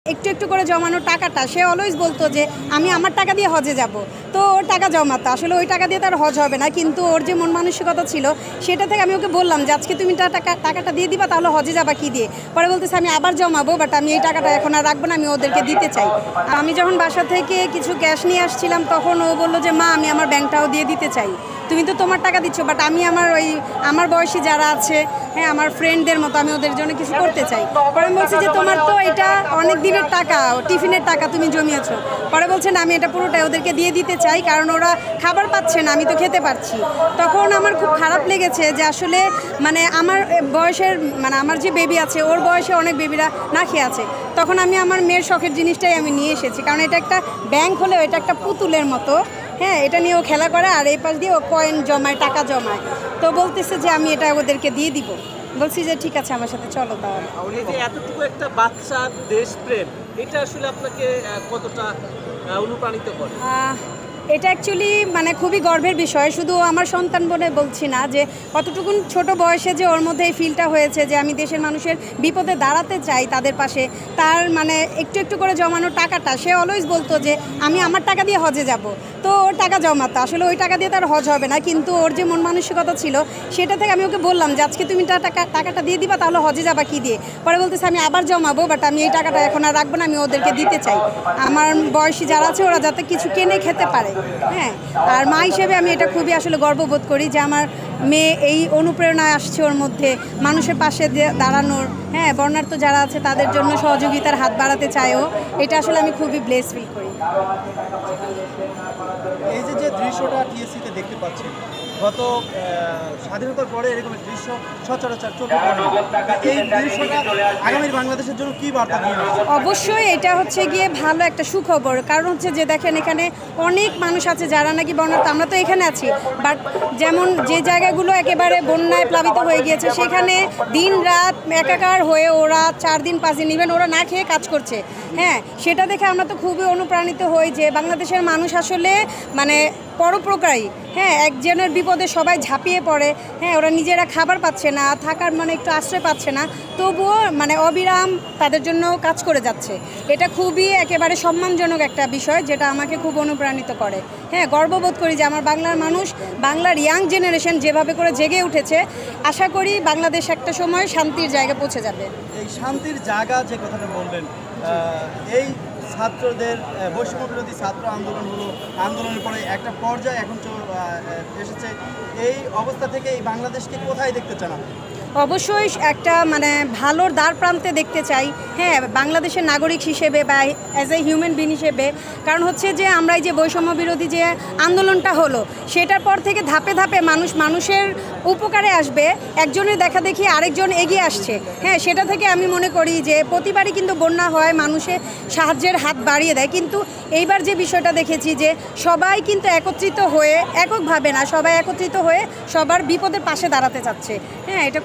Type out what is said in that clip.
একটু একটু করে জমানো টাকাটা সে অলওয়েজ বলতো যে আমি আমার টাকা দিয়ে হজে যাব। তো ওর টাকা জমাতো, আসলে ওই টাকা দিয়ে তার হজ হবে না, কিন্তু ওর যে মন মানসিকতা ছিল সেটা থেকে আমি ওকে বললাম যে আজকে তুমি টাকাটা দিয়ে দিবা, তাহলে হজে যাবা কি দিয়ে। পরে বলতেছে আমি আবার জমাবো, বাট আমি এই টাকাটা এখন আর রাখবো না, আমি ওদেরকে দিতে চাই। আমি যখন বাসা থেকে কিছু ক্যাশ নিয়ে আসছিলাম তখন ও বললো যে মা আমি আমার ব্যাংকটাও দিয়ে দিতে চাই, তুমি তো তোমার টাকা দিচ্ছ, বাট আমি আমার বয়সী যারা আছে, হ্যাঁ আমার ফ্রেন্ডদের মতো আমি ওদের জন্য কিছু করতে চাই। পরে আমি বলছি যে তোমার তো এটা অনেক দিনের টাকা, টিফিনের টাকা তুমি জমিয়েছো। পরে বলছেন আমি এটা পুরোটাই ওদেরকে দিয়ে দিতে চাই, কারণ ওরা খাবার পাচ্ছে না, আমি তো খেতে পারছি। তখন আমার খুব খারাপ লেগেছে যে আসলে মানে আমার বয়সের মানে আমার যে বেবি আছে ওর বয়সে অনেক বেবিরা না খেয়ে আছে। তখন আমি আমার মেয়ের শখের জিনিসটাই আমি নিয়ে এসেছি, কারণ এটা একটা ব্যাংক হলেও এটা একটা পুতুলের মতো, হ্যাঁ এটা নিয়ে ও খেলা করে আর এই পাশ দিয়ে ও কয়েন জমায়, টাকা জমায়। তো বলতেছে যে আমি এটা ওদেরকে দিয়ে দিব। বলছি যে ঠিক আছে আমার সাথে চলো তাহলে। এতটুকু একটা বাচ্চার দেশপ্রেম এটা আসলে আপনাকে কতটা অনুপ্রাণিত করে? এটা অ্যাকচুয়ালি মানে খুবই গর্বের বিষয়, শুধু আমার সন্তান বলে বলছি না, যে কতটুকুন ছোট বয়সে যে ওর মধ্যে এই ফিলটা হয়েছে যে আমি দেশের মানুষের বিপদে দাঁড়াতে চাই তাদের পাশে। তার মানে একটু একটু করে জমানো টাকাটা সে অলওয়েজ বলতো যে আমি আমার টাকা দিয়ে হজে যাব। তো ওর টাকা জমাতো, আসলে ওই টাকা দিয়ে তার হজ হবে না, কিন্তু ওর যে মন মানসিকতা ছিল সেটা থেকে আমি ওকে বললাম যে আজকে তুমি টাকাটা দিয়ে দিবা, তাহলে হজে যাবা কি দিয়ে। পরে বলতেছে আমি আবার জমাবো, বাট আমি এই টাকাটা এখন আর রাখবো না, আমি ওদেরকে দিতে চাই। আমার বয়সী যারা আছে ওরা যাতে কিছু কিনে খেতে পারে। হ্যাঁ, আর মা হিসেবে আমি এটা খুবই আসলে গর্ববোধ করি যে আমার মেয়ে এই অনুপ্রেরণায় আসছে ওর মধ্যে, মানুষের পাশে দাঁড়ানোর, হ্যাঁ বর্ণাঢ্য যারা আছে তাদের জন্য সহযোগিতার হাত বাড়াতে চায়ও। এটা আসলে আমি খুবই ব্লেস ফিল করি। এই যে দৃশ্যটা টিএসসিতে দেখতে পাচ্ছি, গত স্বাধীনতার পরে এরকম দৃশ্য সচরাচর চোখে পড়ে। এই দৃশ্যটা আগামী বাংলাদেশের জন্য কী বার্তা দিয়ে? অবশ্যই এটা হচ্ছে গিয়ে ভালো একটা সুখবর, কারণ হচ্ছে যে দেখেন এখানে অনেক মানুষ আছে যারা নাকি বন্যার্থ, আমরা তো এখানে আছি, বাট যেমন যে জায়গাগুলো একেবারে বন্যায় প্লাবিত হয়ে গিয়েছে সেখানে দিন রাত একাকার হয়ে ওরা 4 দিন 5 দিন ইভেন ওরা না খেয়ে কাজ করছে। হ্যাঁ, সেটা দেখে আমরা তো খুবই অনুপ্রাণিত হই যে বাংলাদেশের মানুষ আসলে মানে পরোপকারী। হ্যাঁ, একজনের বিপদে সবাই ঝাঁপিয়ে পড়ে। হ্যাঁ, ওরা নিজেরা খাবার পাচ্ছে না, থাকার মানে একটু আশ্রয় পাচ্ছে না, তবুও মানে অবিরাম তাদের জন্য কাজ করে যাচ্ছে। এটা খুবই একেবারে সম্মানজনক একটা বিষয়, যেটা আমাকে খুব অনুপ্রাণিত করে। হ্যাঁ, গর্ববোধ করি যে আমার বাংলার মানুষ, বাংলার ইয়াং জেনারেশন যেভাবে করে জেগে উঠেছে, আশা করি বাংলাদেশ একটা সময় শান্তির জায়গায় পৌঁছে যাবে। এই শান্তির জায়গা যে কথাটা বললেন, এই ছাত্রদের বৈষম্য বিরোধী ছাত্র আন্দোলন হলো, আন্দোলনের পরে একটা পর্যায়ে এখন এসেছে। এই অবস্থা থেকে এই বাংলাদেশকে কোথায় দেখতে চান? অবশ্যই একটা মানে ভালোর দ্বার প্রান্তে দেখতে চাই। হ্যাঁ, বাংলাদেশের নাগরিক হিসেবে বা অ্যাজ এ হিউম্যান বিং হিসেবে, কারণ হচ্ছে যে আমরা এই যে বৈষম্য বিরোধী যে আন্দোলনটা হলো সেটার পর থেকে ধাপে ধাপে মানুষের উপকারে আসবে, একজনের দেখা দেখি আরেকজন এগিয়ে আসছে। হ্যাঁ, সেটা থেকে আমি মনে করি যে প্রতিবারই কিন্তু বন্যা হয়, মানুষের সাহায্যের হাত বাড়িয়ে দেয়, কিন্তু এইবার যে বিষয়টা দেখেছি যে সবাই কিন্তু একত্রিত হয়ে, এককভাবে না, সবাই একত্রিত হয়ে সবার বিপদের পাশে দাঁড়াতে চাচ্ছে। হ্যাঁ, এটা